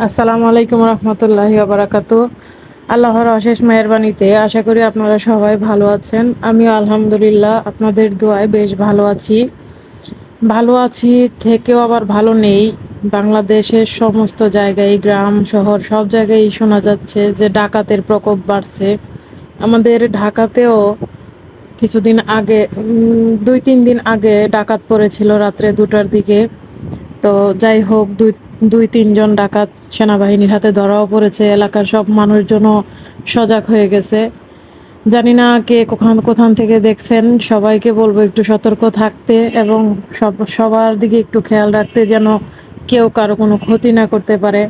আসসালামু আলাইকুম রহমতুল্লাহি বারাকাতু। আল্লাহর অশেষ মেহেরবানিতে আশা করি আপনারা সবাই ভালো আছেন। আমিও আলহামদুলিল্লাহ আপনাদের দোয়ায় বেশ ভালো আছি। ভালো আছি থেকেও আবার ভালো নেই। বাংলাদেশের সমস্ত জায়গায়, গ্রাম শহর সব জায়গায় শোনা যাচ্ছে যে ডাকাতের প্রকোপ বাড়ছে। আমাদের ঢাকাতেও কিছুদিন আগে 2-3 দিন আগে ডাকাত পড়েছিল রাত্রে 2টার দিকে। তো যাই হোক, দুই দুই তিনজন ডাকাত সেনাবাহিনীর হাতে ধরাও পড়েছে। এলাকার সব মানুষজনও সজাগ হয়ে গেছে। জানি না কে কোথান থেকে দেখছেন, সবাইকে বলবো একটু সতর্ক থাকতে এবং সবার দিকে একটু খেয়াল রাখতে, যেন কেউ কারো কোনো ক্ষতি না করতে পারে।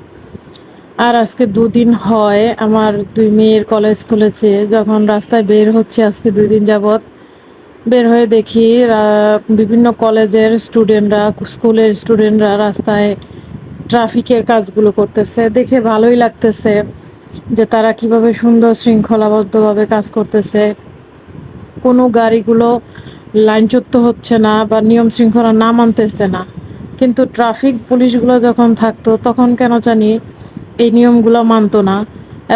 আর আজকে 2 দিন হয় আমার 2 মেয়ের কলেজ খুলেছে। যখন রাস্তায় বের হচ্ছে আজকে 2 দিন যাবৎ, বের হয়ে দেখি বিভিন্ন কলেজের স্টুডেন্টরা, স্কুলের স্টুডেন্টরা রাস্তায় ট্রাফিকের কাজগুলো করতেছে। দেখে ভালোই লাগতেছে যে তারা কিভাবে সুন্দর শৃঙ্খলাবদ্ধভাবে কাজ করতেছে। কোনো গাড়িগুলো লাইনচ্যুত হচ্ছে না বা নিয়ম শৃঙ্খলা না মানতেছে না। কিন্তু ট্রাফিক পুলিশগুলো যখন থাকতো তখন কেন জানি এই নিয়মগুলো মানতো না,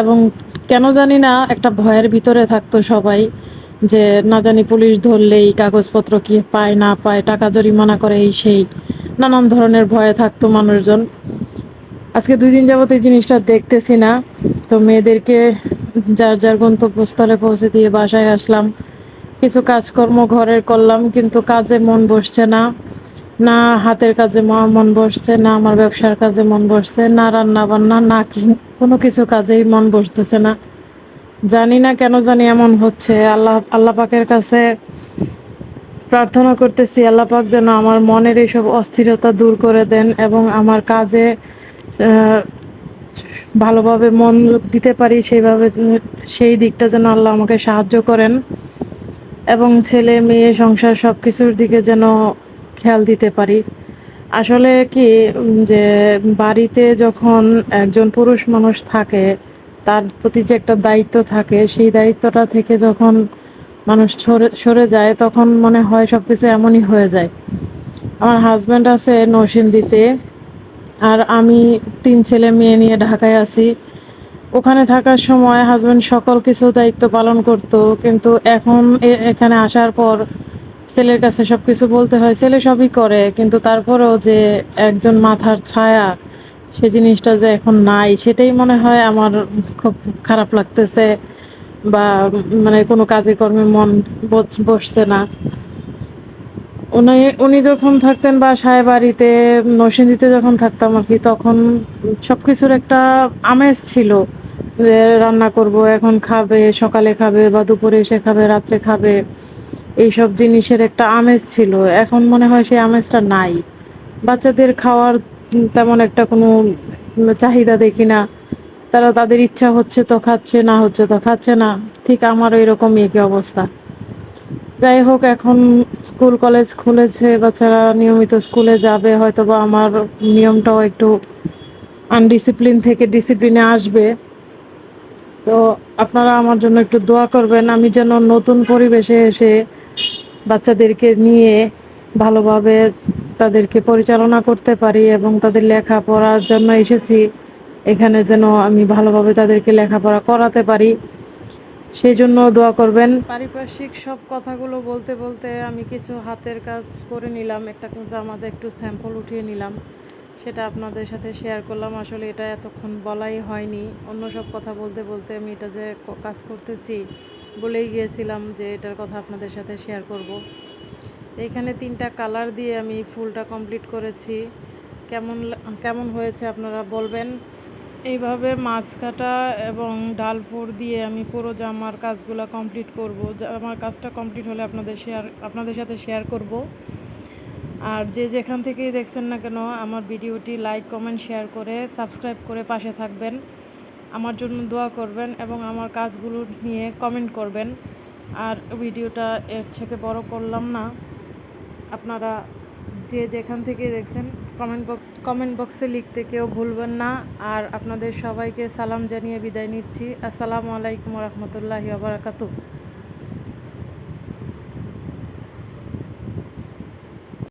এবং কেন জানি না একটা ভয়ের ভিতরে থাকতো সবাই, যে না জানি পুলিশ ধরলেই কাগজপত্র কি পায় না পায়, টাকা জরিমানা করে, এই সেই নানান ধরনের ভয়ে থাকতো মানুষজন। আজকে 2 দিন যাবত এই জিনিসটা দেখতেছি না। তো মেয়েদেরকে যার যার গন্তব্যস্থলে পৌঁছে দিয়ে বাসায় আসলাম। কিছু কাজকর্ম ঘরের করলাম, কিন্তু কাজে মন বসছে না। না হাতের কাজে মন বসছে, না আমার ব্যবসার কাজে মন বসছে, না রান্না বান্না, না কি কোনো কিছু কাজেই মন বসতেছে না। জানি না কেন জানি এমন হচ্ছে। আল্লাহ পাকের কাছে প্রার্থনা করতেছি, আল্লাহ পাক যেন আমার মনের এইসব অস্থিরতা দূর করে দেন এবং আমার কাজে আহ, ভালোভাবে মনোযোগ দিতে পারি, সেই দিকটা যেন আল্লাহ আমাকে সাহায্য করেন এবং ছেলে মেয়ে সংসার সব কিছুর দিকে যেন খেয়াল দিতে পারি। আসলে কি, যে বাড়িতে যখন একজন পুরুষ মানুষ থাকে, তার প্রতি যে একটা দায়িত্ব থাকে, সেই দায়িত্বটা থেকে যখন মানুষ সরে সরে যায় তখন মনে হয় সব কিছু এমনই হয়ে যায়। আমার হাজব্যান্ড আছে নরসিংদীতে, আর আমি 3 ছেলে মেয়ে নিয়ে ঢাকায় আছি। ওখানে থাকার সময় হাজব্যান্ড সকল কিছু দায়িত্ব পালন করত, কিন্তু এখন এখানে আসার পর ছেলের কাছে সব কিছু বলতে হয়। ছেলে সবই করে, কিন্তু তারপরেও যে একজন মাথার ছায়া, সে জিনিসটা যে এখন নাই, সেটাই মনে হয় আমার খুব খারাপ লাগতেছে। বা মানে কোনো কাজে কর্মে মন বসছে না। উনি উনি যখন থাকতেন বাসায় বাড়িতে, নরসিংদীতে যখন থাকতাম আর কি, তখন সব কিছুর একটা আমেজ ছিল, যে রান্না করব, এখন খাবে, সকালে খাবে বা দুপুরে এসে খাবে, রাত্রে খাবে, এইসব জিনিসের একটা আমেজ ছিল। এখন মনে হয় সেই আমেজটা নাই। বাচ্চাদের খাওয়ার তেমন একটা কোনো চাহিদা দেখি না। তারা তাদের ইচ্ছা হচ্ছে তো খাচ্ছে, না হচ্ছে তো খাচ্ছে না। ঠিক আমারও এরকমই একই অবস্থা। যাই হোক, এখন স্কুল কলেজ খুলেছে, বাচ্চারা নিয়মিত স্কুলে যাবে, হয়তো বা আমার নিয়মটাও একটু আনডিসিপ্লিন থেকে ডিসিপ্লিনে আসবে। তো আপনারা আমার জন্য একটু দোয়া করবেন, আমি যেন নতুন পরিবেশে এসে বাচ্চাদেরকে নিয়ে ভালোভাবে তাদেরকে পরিচালনা করতে পারি, এবং তাদের লেখাপড়ার জন্য এসেছি এখানে, যেন আমি ভালোভাবে তাদেরকে লেখাপড়া করাতে পারি, সেই জন্য দোয়া করবেন। পারিপার্শ্বিক সব কথাগুলো বলতে বলতে আমি কিছু হাতের কাজ করে নিলাম, একটা জামাতে একটু স্যাম্পল উঠিয়ে নিলাম, সেটা আপনাদের সাথে শেয়ার করলাম। আসলে এটা এতক্ষণ বলাই হয়নি। অন্য সব কথা বলতে বলতে আমি এটা যে কাজ করতেছি বলেই গিয়েছিলাম যে এটার কথা আপনাদের সাথে শেয়ার করব। এইখানে 3টা কালার দিয়ে আমি ফুলটা কমপ্লিট করেছি। কেমন কেমন হয়েছে আপনারা বলবেন। এইভাবে মাছ কাটা এবং ডালপুর দিয়ে আমি পুরো জামার কাজগুলো কমপ্লিট করব। আমার কাজটা কমপ্লিট হলে আপনাদের সাথে শেয়ার করব। আর যে যেখান থেকেই দেখছেন না কেন, আমার ভিডিওটি লাইক কমেন্ট শেয়ার করে সাবস্ক্রাইব করে পাশে থাকবেন, আমার জন্য দোয়া করবেন এবং আমার কাজগুলো নিয়ে কমেন্ট করবেন। আর ভিডিওটা এর থেকে বড় করলাম না। আপনারা যে যেখান থেকে দেখছেন কমেন্ট বক্সে লিখতে কেউ ভুলবেন না। আর আপনাদের সবাইকে সালাম জানিয়ে বিদায় নিচ্ছি। আসসালামু আলাইকুম রহমতুল্লাহি ওয়া বারাকাতুহু।